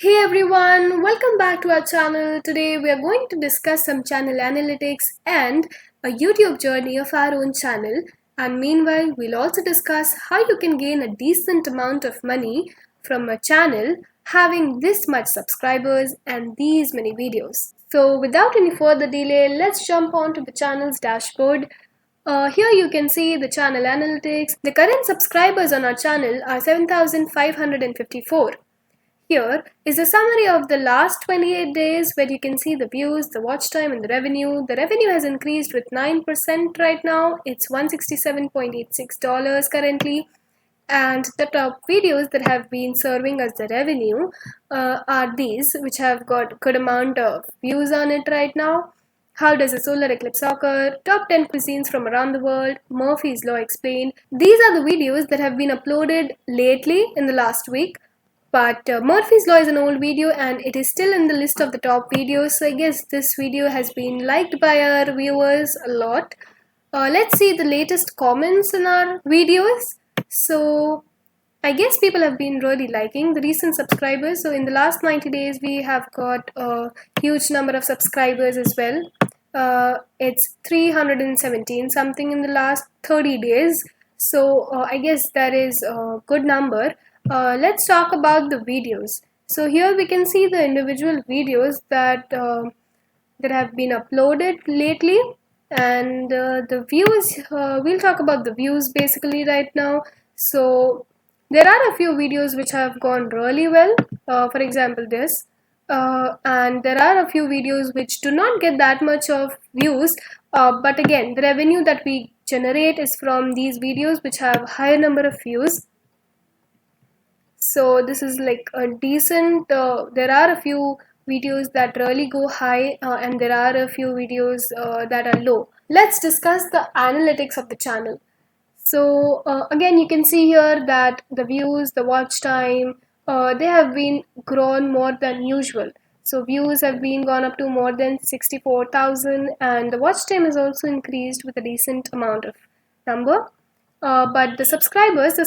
Hey everyone, welcome back to our channel. Today we are going to discuss some channel analytics and a YouTube journey of our own channel. And meanwhile, we'll also discuss how you can gain a decent amount of money from a channel having this much subscribers and these many videos. So without any further delay, let's jump on to the channel's dashboard. Here you can see the channel analytics. The current subscribers on our channel are 7,554. Here is a summary of the last 28 days where you can see the views, the watch time and the revenue. The revenue has increased with 9% right now. It's $167.86 currently. And the top videos that have been serving as the revenue are these, which have got good amount of views on it right now. How does a solar eclipse occur? Top 10 cuisines from around the world. Murphy's Law explained. These are the videos that have been uploaded lately in the last week. But Murphy's Law is an old video and it is still in the list of the top videos. So I guess this video has been liked by our viewers a lot. Let's see the latest comments in our videos. So I guess people have been really liking the recent subscribers. So in the last 90 days, we have got a huge number of subscribers as well. It's 317 something in the last 30 days. So I guess that is a good number. Let's talk about the videos. So here we can see the individual videos that have been uploaded lately, and the views. We'll talk about the views basically right now. So there are a few videos which have gone really well. For example, this. And there are a few videos which do not get that much of views, but again, the revenue that we generate is from these videos which have higher number of views. So this is like a decent. There are a few videos that really go high, and there are a few videos that are low. Let's discuss the analytics of the channel. So again, you can see here that the views, the watch time, they have been grown more than usual. So views have been gone up to more than 64,000, and the watch time has also increased with a decent amount of number. But the subscribers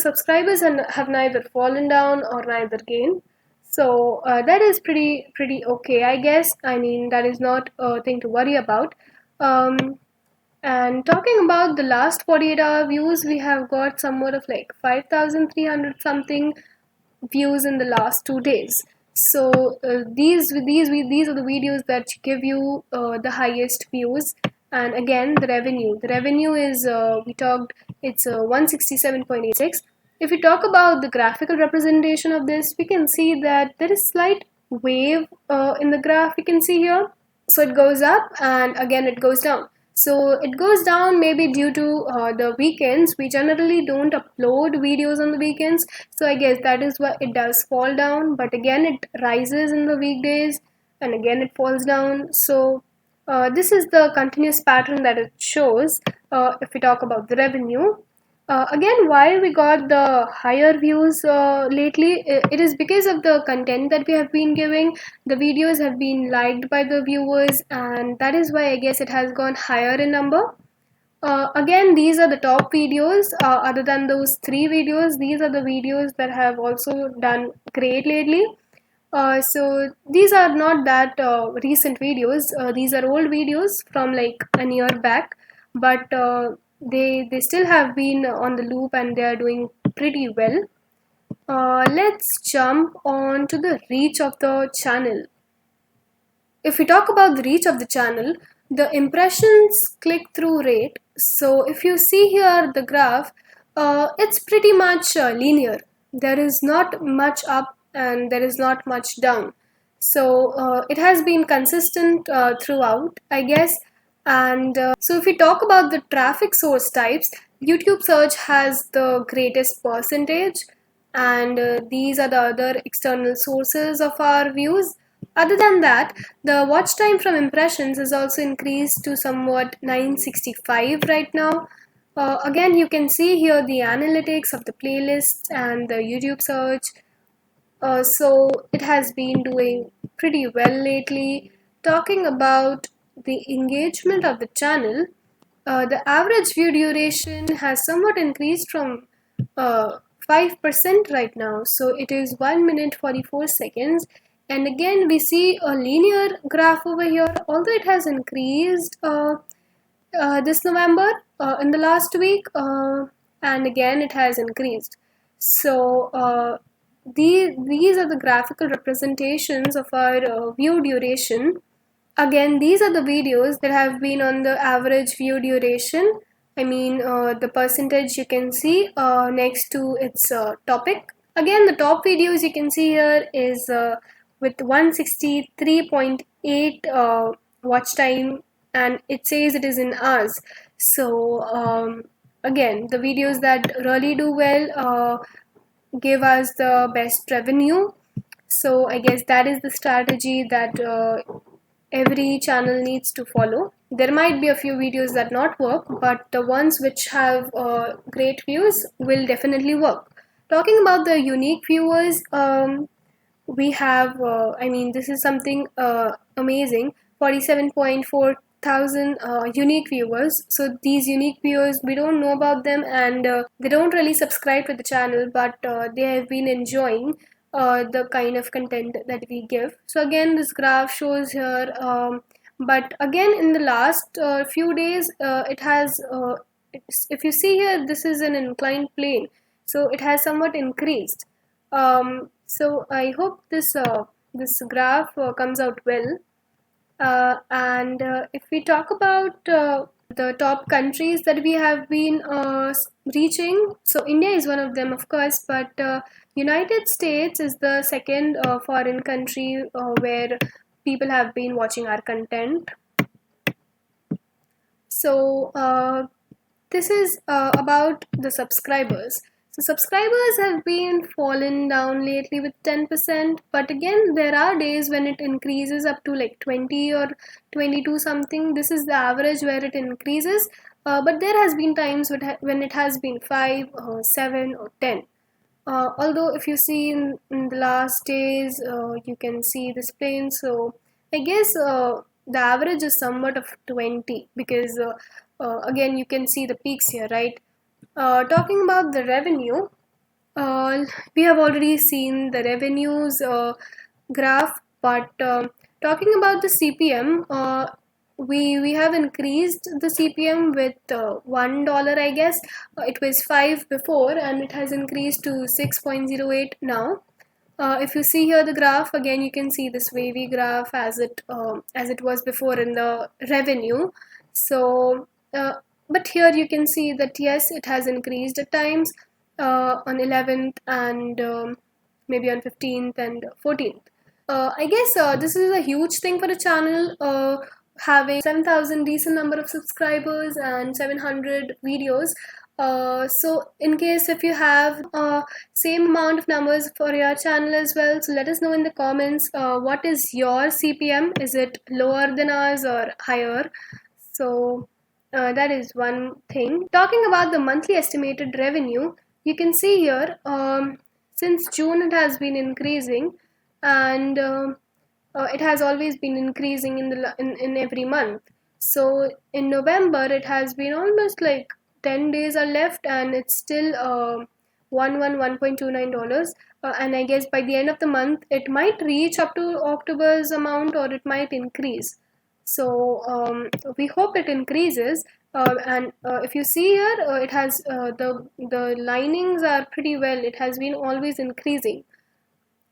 have neither fallen down or neither gained. So that is pretty okay, I guess. I mean, that is not a thing to worry about. Um, and talking about the last 48-hour views, we have got somewhat of like 5,300 something views in the last 2 days. So these are the videos that give you the highest views. And again, the revenue. The revenue is we talked. It's 167.86. If we talk about the graphical representation of this, we can see that there is slight wave in the graph. We can see here. So it goes up and again it goes down. So it goes down maybe due to the weekends. We generally don't upload videos on the weekends, so I guess that is why it does fall down. But again, it rises in the weekdays and again it falls down. So this is the continuous pattern that it shows. If we talk about the revenue, again, why we got the higher views lately, it is because of the content that we have been giving. The videos have been liked by the viewers, and that is why I guess it has gone higher in number. Again, these are the top videos. Other than those three videos, these are the videos that have also done great lately. So these are not that recent videos. These are old videos from like a year back, but they still have been on the loop and they are doing pretty well. Let's jump on to the reach of the channel. If we talk about the reach of the channel, the impressions click-through rate. So if you see here the graph, it's pretty much linear. There is not much up and there is not much down. So it has been consistent throughout, I guess. And so if we talk about the traffic source types, YouTube search has the greatest percentage, and these are the other external sources of our views. Other than that, the watch time from impressions is also increased to somewhat 965 right now. Again, you can see here the analytics of the playlists and the YouTube search. So it has been doing pretty well lately. Talking about the engagement of the channel, the average view duration has somewhat increased from uh, 5% right now. So it is 1 minute 44 seconds. And again, we see a linear graph over here, although it has increased this November in the last week, and again it has increased. So these are the graphical representations of our view duration. Again, these are the videos that have been on the average view duration. I mean, the percentage you can see next to its topic. Again, the top videos you can see here is with 163.8 watch time, and it says it is in hours. So again, the videos that really do well give us the best revenue. So I guess that is the strategy that every channel needs to follow. There might be a few videos that not work, but the ones which have great views will definitely work. Talking about the unique viewers, we have, I mean, this is something amazing, 47.4 thousand unique viewers. So these unique viewers, we don't know about them, and they don't really subscribe to the channel, but they have been enjoying the kind of content that we give. So again, this graph shows here, but again in the last few days it has if you see here, this is an inclined plane, so it has somewhat increased. So I hope this graph comes out well. And if we talk about the top countries that we have been reaching, so India is one of them, of course, but United States is the second foreign country where people have been watching our content. So this is about the subscribers. So subscribers have been fallen down lately with 10%, but again there are days when it increases up to like 20 or 22 something. This is the average where it increases, but there has been times when it has been 5 or 7 or 10. Although if you see in the last days, you can see this plane. So I guess the average is somewhat of 20, because again you can see the peaks here, right? Talking about the revenue, we have already seen the revenues graph, but talking about the CPM, we have increased the CPM with $1, I guess. It was 5 before, and it has increased to 6.08 now. If you see here the graph, again you can see this wavy graph as it was before in the revenue. So but here you can see that yes, it has increased at times on 11th, and maybe on 15th and 14th. I guess this is a huge thing for a channel, having 7,000 decent number of subscribers and 700 videos. So in case if you have same amount of numbers for your channel as well, so let us know in the comments what is your CPM. Is it lower than ours or higher? So that is one thing. Talking about the monthly estimated revenue, you can see here, since June it has been increasing, and it has always been increasing in every month. So in November it has been almost like 10 days are left, and it's still $1.29, and I guess by the end of the month it might reach up to October's amount, or it might increase. So we hope it increases. And if you see here, it has the linings are pretty well. It has been always increasing.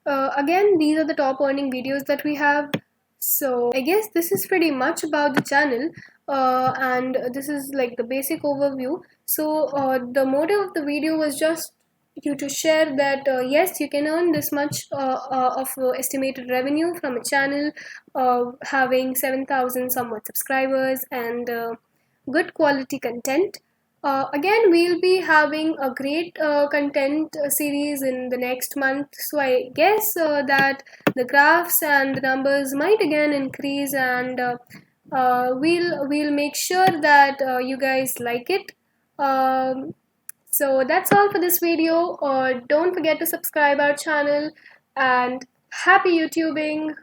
Again, these are the top earning videos that we have. So I guess this is pretty much about the channel, and this is like the basic overview. So the motive of the video was just you to share that yes, you can earn this much of estimated revenue from a channel having 7,000 somewhat subscribers and good quality content. Again, we'll be having a great content series in the next month. So I guess that the graphs and the numbers might again increase, and we'll make sure that you guys like it. So that's all for this video. Don't forget to subscribe our channel, and happy YouTubing.